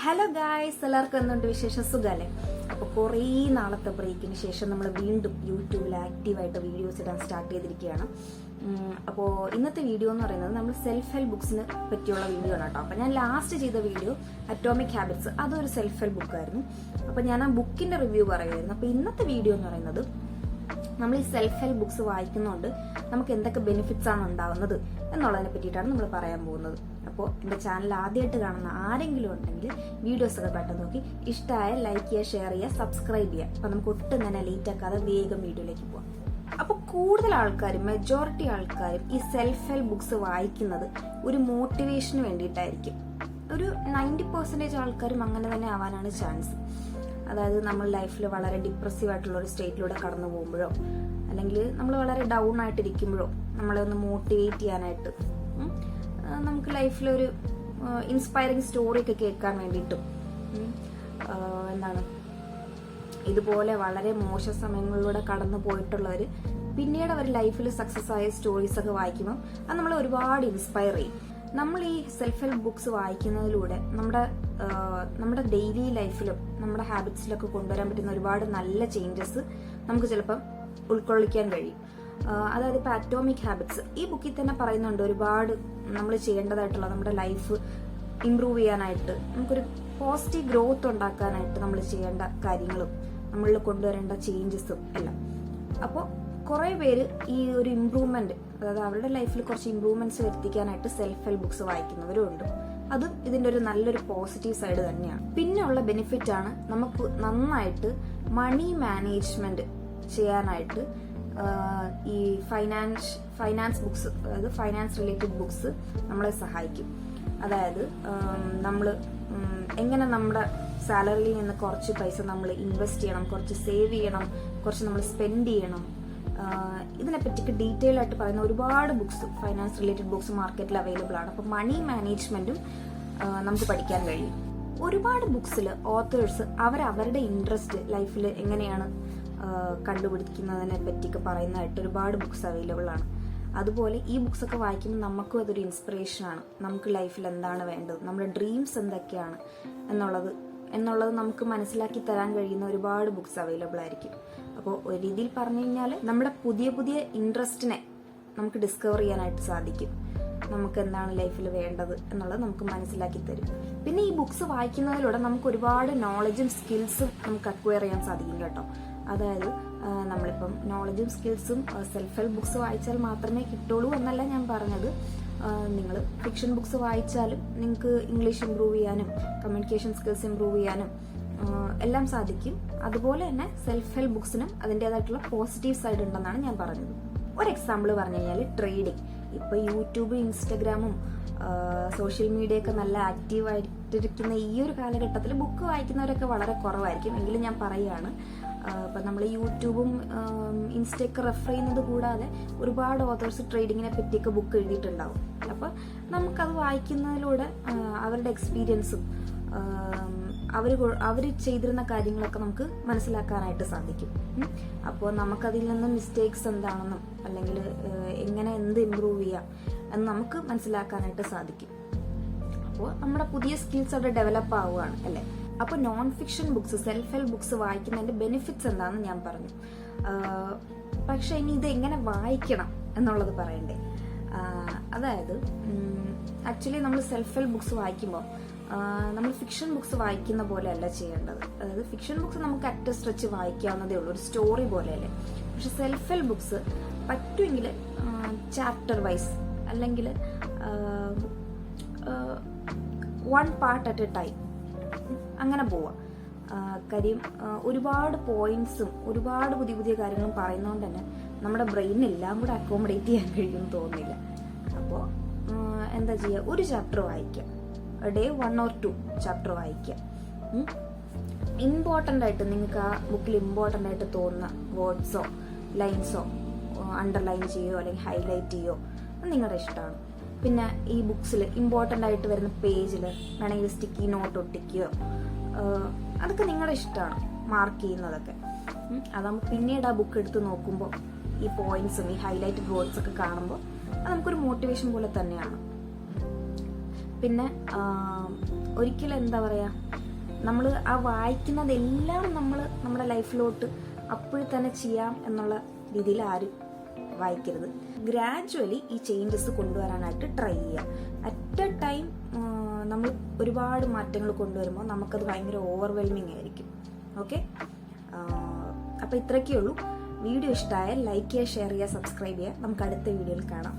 Hello guys, എല്ലാവർക്കും എന്തുണ്ട് വിശേഷം? സുഖല്ലേ? അപ്പോൾ കുറേ നാളത്തെ ബ്രേക്കിന് ശേഷം നമ്മൾ വീണ്ടും യൂട്യൂബിൽ ആക്റ്റീവായിട്ട് വീഡിയോസ് ഇടാൻ സ്റ്റാർട്ട് ചെയ്തിരിക്കുകയാണ്. അപ്പോൾ ഇന്നത്തെ വീഡിയോ എന്ന് പറയുന്നത് നമ്മൾ സെൽഫ് ഹെൽപ്പ് ബുക്സിന് പറ്റിയുള്ള വീഡിയോ ആണ് കേട്ടോ. അപ്പോൾ ഞാൻ ലാസ്റ്റ് ചെയ്ത വീഡിയോ അറ്റോമിക് ഹാബിറ്റ്സ്, അതൊരു സെൽഫ് ഹെൽപ്പ് ബുക്കായിരുന്നു. അപ്പോൾ ഞാൻ ആ ബുക്കിന്റെ റിവ്യൂ പറയുമായിരുന്നു. അപ്പോൾ ഇന്നത്തെ വീഡിയോ എന്ന് പറയുന്നത് നമ്മൾ ഈ സെൽഫ് ഹെൽപ്പ് ബുക്സ് വായിക്കുന്നതുകൊണ്ട് നമുക്ക് എന്തൊക്കെ ബെനിഫിറ്റ്സ് ആണ് ഉണ്ടാവുന്നത് എന്നുള്ളതിനെ പറ്റിയിട്ടാണ് നമ്മൾ പറയാൻ പോകുന്നത്. അപ്പോൾ എൻ്റെ ചാനൽ ആദ്യമായിട്ട് കാണുന്ന ആരെങ്കിലും ഉണ്ടെങ്കിൽ വീഡിയോസ് ഒക്കെ പെട്ടെന്ന് നോക്കി ഇഷ്ടമായ ലൈക്ക് ചെയ്യുക, ഷെയർ ചെയ്യുക, സബ്സ്ക്രൈബ് ചെയ്യുക. അപ്പം നമുക്ക് ഒട്ടും തന്നെ ലേറ്റ് ആക്കാതെ വേഗം വീഡിയോയിലേക്ക് പോകാം. അപ്പോൾ കൂടുതൽ ആൾക്കാരും, മെജോറിറ്റി ആൾക്കാരും ഈ സെൽഫ് ഹെൽപ്പ് ബുക്സ് വായിക്കുന്നത് ഒരു മോട്ടിവേഷന് വേണ്ടിയിട്ടായിരിക്കും. ഒരു 90% ആൾക്കാരും അങ്ങനെ തന്നെ ആവാനാണ് ചാൻസ്. അതായത് നമ്മൾ ലൈഫിൽ വളരെ ഡിപ്രസീവ് ആയിട്ടുള്ള ഒരു സ്റ്റേറ്റിലൂടെ കടന്നു പോകുമ്പോഴോ, അല്ലെങ്കിൽ നമ്മൾ വളരെ ഡൗൺ ആയിട്ടിരിക്കുമ്പോഴോ നമ്മളെ ഒന്ന് മോട്ടിവേറ്റ് ചെയ്യാനായിട്ട്, നമുക്ക് ലൈഫിലൊരു ഇൻസ്പയറിങ് സ്റ്റോറി ഒക്കെ കേൾക്കാൻ വേണ്ടിയിട്ടും, എന്താണ് ഇതുപോലെ വളരെ മോശ സമയങ്ങളിലൂടെ കടന്നു പോയിട്ടുള്ളവർ പിന്നീട് അവർ ലൈഫിൽ സക്സസ് ആയ സ്റ്റോറീസ് ഒക്കെ വായിക്കുമ്പോൾ അത് നമ്മളെ ഒരുപാട് ഇൻസ്പയർ ചെയ്യും. നമ്മൾ ഈ സെൽഫ് ഹെൽപ്പ് ബുക്സ് വായിക്കുന്നതിലൂടെ നമ്മുടെ ഡെയിലി ലൈഫിലും നമ്മുടെ ഹാബിറ്റ്സിലൊക്കെ കൊണ്ടുവരാൻ പറ്റുന്ന ഒരുപാട് നല്ല ചേഞ്ചസ് നമുക്ക് ചിലപ്പം ഉൾക്കൊള്ളിക്കാൻ കഴിയും. അതായത് ഇപ്പൊ അറ്റോമിക് ഹാബിറ്റ്സ് ഈ ബുക്കിൽ തന്നെ പറയുന്നുണ്ട്, ഒരുപാട് നമ്മൾ ചെയ്യേണ്ടതായിട്ടുള്ള നമ്മുടെ ലൈഫ് ഇംപ്രൂവ് ചെയ്യാനായിട്ട്, നമുക്കൊരു പോസിറ്റീവ് ഗ്രോത്ത് ഉണ്ടാക്കാനായിട്ട് നമ്മൾ ചെയ്യേണ്ട കാര്യങ്ങളും നമ്മളിൽ കൊണ്ടുവരേണ്ട ചേഞ്ചസും എല്ലാം. അപ്പോൾ കുറെ പേര് ഈ ഒരു ഇംപ്രൂവ്മെന്റ്, അതായത് അവരുടെ ലൈഫിൽ കുറച്ച് ഇംപ്രൂവ്മെന്റ്സ് വരുത്തിക്കാനായിട്ട് സെൽഫ് ഹെൽപ്പ് ബുക്സ് വായിക്കുന്നവരും ഉണ്ട്. അതും ഇതിന്റെ ഒരു നല്ലൊരു പോസിറ്റീവ് സൈഡ് തന്നെയാണ്. പിന്നെ ഉള്ള ബെനിഫിറ്റ് ആണ്, നമുക്ക് നന്നായിട്ട് മണി മാനേജ്മെന്റ് ചെയ്യാനായിട്ട് ഈ ഫൈനാൻസ് ബുക്സ്, അതായത് ഫൈനാൻസ് റിലേറ്റഡ് ബുക്സ് നമ്മളെ സഹായിക്കും. അതായത് നമ്മൾ എങ്ങനെ നമ്മുടെ സാലറിയിൽ നിന്ന് കുറച്ച് പൈസ നമ്മൾ ഇൻവെസ്റ്റ് ചെയ്യണം, കുറച്ച് സേവ് ചെയ്യണം, കുറച്ച് നമ്മൾ സ്പെൻഡ് ചെയ്യണം, ഇതിനെപ്പറ്റിയൊക്കെ ഡീറ്റെയിൽ ആയിട്ട് പറയുന്ന ഒരുപാട് ബുക്സ്, ഫൈനാൻസ് റിലേറ്റഡ് ബുക്സ് മാർക്കറ്റിൽ അവൈലബിൾ ആണ്. അപ്പോൾ മണി മാനേജ്മെന്റും നമുക്ക് പഠിക്കാൻ കഴിയും. ഒരുപാട് ബുക്സിൽ ഓത്തേഴ്സ് അവരുടെ ഇൻട്രസ്റ്റ് ലൈഫിൽ എങ്ങനെയാണ് കണ്ടുപിടിക്കുന്നതിനെ പറ്റിയൊക്കെ പറയുന്നതായിട്ട് ഒരുപാട് ബുക്സ് അവൈലബിൾ ആണ്. അതുപോലെ ഈ ബുക്സ് ഒക്കെ വായിക്കുമ്പോൾ നമുക്കും അതൊരു ഇൻസ്പിറേഷൻ ആണ്. നമുക്ക് ലൈഫിൽ എന്താണ് വേണ്ടത്, നമ്മുടെ ഡ്രീംസ് എന്തൊക്കെയാണ് എന്നുള്ളത് നമുക്ക് മനസ്സിലാക്കി തരാൻ കഴിയുന്ന ഒരുപാട് ബുക്സ് അവൈലബിൾ ആയിരിക്കും. അപ്പോൾ ഒരു രീതിയിൽ പറഞ്ഞു കഴിഞ്ഞാൽ നമ്മുടെ പുതിയ ഇൻട്രസ്റ്റിനെ നമുക്ക് ഡിസ്കവർ ചെയ്യാനായിട്ട് സാധിക്കും. നമുക്ക് എന്താണ് ലൈഫിൽ വേണ്ടത് എന്നുള്ളത് നമുക്ക് മനസ്സിലാക്കി തരും. പിന്നെ ഈ ബുക്സ് വായിക്കുന്നതിലൂടെ നമുക്ക് ഒരുപാട് നോളജും സ്കിൽസും നമുക്ക് അക്വയർ ചെയ്യാൻ സാധിക്കും കേട്ടോ. അതായത് നമ്മളിപ്പം നോളജും സ്കിൽസും സെൽഫ് ഹെൽപ്പ് ബുക്സ് വായിച്ചാൽ മാത്രമേ കിട്ടുള്ളൂ എന്നല്ല ഞാൻ പറഞ്ഞത്. നിങ്ങൾ ഫിക്ഷൻ ബുക്സ് വായിച്ചാലും നിങ്ങൾക്ക് ഇംഗ്ലീഷ് ഇംപ്രൂവ് ചെയ്യാനും കമ്മ്യൂണിക്കേഷൻ സ്കിൽസ് ഇംപ്രൂവ് ചെയ്യാനും എല്ലാം സാധിക്കും. അതുപോലെ തന്നെ സെൽഫ് ഹെൽപ്പ് ബുക്സിനും അതിൻ്റെതായിട്ടുള്ള പോസിറ്റീവ് സൈഡ് ഉണ്ടെന്നാണ് ഞാൻ പറഞ്ഞത്. ഒരു എക്സാമ്പിൾ പറഞ്ഞു കഴിഞ്ഞാൽ ട്രേഡിങ്. ഇപ്പൊ യൂട്യൂബ്, ഇൻസ്റ്റഗ്രാമും സോഷ്യൽ മീഡിയ ഒക്കെ നല്ല ആക്റ്റീവ് ആയിട്ടിരിക്കുന്ന ഈ ഒരു കാലഘട്ടത്തിൽ ബുക്ക് വായിക്കുന്നവരൊക്കെ വളരെ കുറവായിരിക്കും. എങ്കിലും ഞാൻ പറയുകയാണ്, ഇപ്പം നമ്മൾ യൂട്യൂബും ഇൻസ്റ്റയൊക്കെ റെഫർ ചെയ്യുന്നത് കൂടാതെ ഒരുപാട് ഓതേഴ്സ് ട്രേഡിങ്ങിനെ പറ്റിയൊക്കെ ബുക്ക് എഴുതിയിട്ടുണ്ടാവും. അപ്പം നമുക്കത് വായിക്കുന്നതിലൂടെ അവരുടെ എക്സ്പീരിയൻസും അവർ ചെയ്തിരുന്ന കാര്യങ്ങളൊക്കെ നമുക്ക് മനസ്സിലാക്കാനായിട്ട് സാധിക്കും. അപ്പോൾ നമുക്കതിൽ നിന്ന് മിസ്റ്റേക്സ് എന്താണെന്നും അല്ലെങ്കിൽ എങ്ങനെ എന്ത് ഇമ്പ്രൂവ് ചെയ്യാം എന്ന് നമുക്ക് മനസ്സിലാക്കാനായിട്ട് സാധിക്കും. അപ്പോൾ നമ്മുടെ പുതിയ സ്കിൽസ് അവിടെ ഡെവലപ്പ് ആവുകയാണ് അല്ലേ. അപ്പോൾ non fiction books, self help books വായിക്കുന്നതിന്റെ ബെനിഫിറ്റ്സ് എന്താണെന്ന് ഞാൻ പറഞ്ഞു. പക്ഷെ ഇനി ഇത് എങ്ങനെ വായിക്കണം എന്നുള്ളത് പറയണ്ടേ. അതായത് ആക്ച്വലി നമ്മൾ സെൽഫ് ഹെൽപ്പ് ബുക്സ് വായിക്കുമ്പോൾ നമ്മൾ ഫിക്ഷൻ ബുക്സ് വായിക്കുന്ന പോലെ അല്ല ചെയ്യേണ്ടത്. അതായത് ഫിക്ഷൻ ബുക്സ് നമുക്ക് അറ്റ് സ്ട്രെച്ച് വായിക്കാവുന്നതേ ഉള്ളൂ, ഒരു സ്റ്റോറി പോലെയല്ലേ. പക്ഷെ സെൽഫ് ഹെൽപ്പ് ബുക്സ് പറ്റുമെങ്കിൽ ചാപ്റ്റർ വൈസ് അല്ലെങ്കിൽ 1 പാർട്ട് അറ്റ് എ ടൈം അങ്ങനെ പോവാം. കാര്യം ഒരുപാട് പോയിന്റ്സും ഒരുപാട് പുതിയ കാര്യങ്ങളും പറയുന്നതുകൊണ്ട് തന്നെ നമ്മുടെ ബ്രെയിൻ എല്ലാം കൂടെ അക്കോമഡേറ്റ് ചെയ്യാൻ കഴിയുമെന്ന് തോന്നുന്നില്ല. അപ്പോൾ എന്താ ചെയ്യുക, ഒരു ചാപ്റ്റർ വായിക്കാം, ഡേ 1 or 2 ചാപ്റ്റർ വായിക്കാം. ഇമ്പോർട്ടൻ്റ് ആയിട്ട് നിങ്ങൾക്ക് ആ ബുക്കിൽ ഇമ്പോർട്ടൻ്റ് ആയിട്ട് തോന്നുന്ന വേർഡ്സോ ലൈൻസോ അണ്ടർലൈൻ ചെയ്യോ അല്ലെങ്കിൽ ഹൈലൈറ്റ് ചെയ്യോ നിങ്ങളുടെ ഇഷ്ടമാണ്. പിന്നെ ഈ ബുക്സിൽ ഇമ്പോർട്ടൻ്റ് ആയിട്ട് വരുന്ന പേജിൽ വേണമെങ്കിൽ സ്റ്റിക്കി നോട്ട് ഒട്ടിക്കുകയോ, അതൊക്കെ നിങ്ങളുടെ ഇഷ്ടമാണ്, മാർക്ക് ചെയ്യുന്നതൊക്കെ. അതാകുമ്പോൾ പിന്നീട് ആ ബുക്ക് എടുത്ത് നോക്കുമ്പോൾ ഈ പോയിന്റ്സും ഈ ഹൈലൈറ്റഡ് വേർഡ്സ് ഒക്കെ കാണുമ്പോൾ അത് നമുക്കൊരു മോട്ടിവേഷൻ പോലെ തന്നെയാണ്. പിന്നെ ഒരിക്കലും എന്താ പറയുക, നമ്മൾ ആ വായിക്കുന്നതെല്ലാം നമ്മൾ നമ്മുടെ ലൈഫിലോട്ട് അപ്പോഴും തന്നെ ചെയ്യാം എന്നുള്ള രീതിയിൽ ആരും വായിക്കരുത്. ഗ്രാജുവലി ഈ ചേഞ്ചസ് കൊണ്ടുവരാനായിട്ട് ട്രൈ ചെയ്യുക. അറ്റ് എ ടൈം നമ്മൾ ഒരുപാട് മാറ്റങ്ങൾ കൊണ്ടുവരുമ്പോൾ നമുക്കത് ഭയങ്കര ഓവർവെൽമിങ് ആയിരിക്കും. ഓക്കെ, അപ്പോൾ ഇത്രയൊക്കെ ഉള്ളൂ. വീഡിയോ ഇഷ്ടമായാൽ ലൈക്ക് ചെയ്യുക, ഷെയർ ചെയ്യുക, സബ്സ്ക്രൈബ് ചെയ്യുക. നമുക്ക് അടുത്ത വീഡിയോയിൽ കാണാം.